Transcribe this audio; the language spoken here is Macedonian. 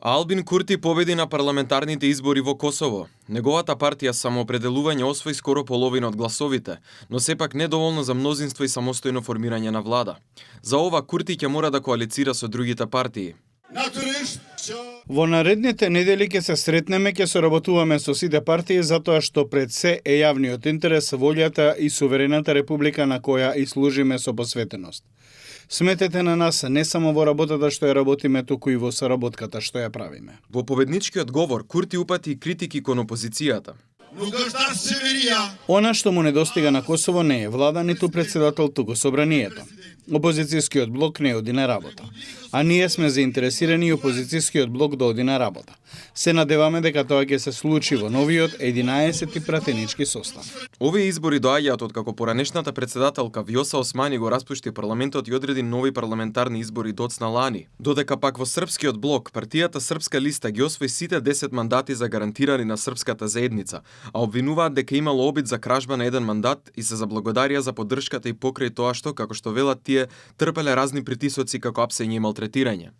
Албин Курти победи на парламентарните избори во Косово. Неговата партија Самоопределување освои скоро половина од гласовите, но сепак недоволно за мнозинство и самостојно формирање на влада. За ова Курти ќе мора да коалицира со другите партии. Во наредните недели ќе се сретнеме, ќе соработуваме со сите партии затоа што пред се е јавниот интерес, волјата и суверената република на која и служиме со посветеност. Сметете на нас не само во работата што ја работиме, туку и во соработката што ја правиме. Во победничкиот говор Курти упати критики кон опозицијата. Она што му недостига на Косово не е влада ниту председател, туку собранието. Опозицијскиот блок не оди на работа. А ние сме заинтересирани и опозицијскиот блок да оди на работа. Се надеваме дека тоа ќе се случи во новиот 11-ти пратенички состав. Овие избори доаѓаат откако поранешната председателка Вјоса Османи го распушти парламентот и одреди нови парламентарни избори доцна лани. Додека пак во српскиот блок партијата Српска листа ги освои сите 10 мандати за гарантирани на српската заедница, а обвинуваат дека имало обид за кражба на еден мандат и се заблагодарија за поддршката и покрај тоа што, како што велат тие, трпеле разни притисоци како апсење и малтретирање.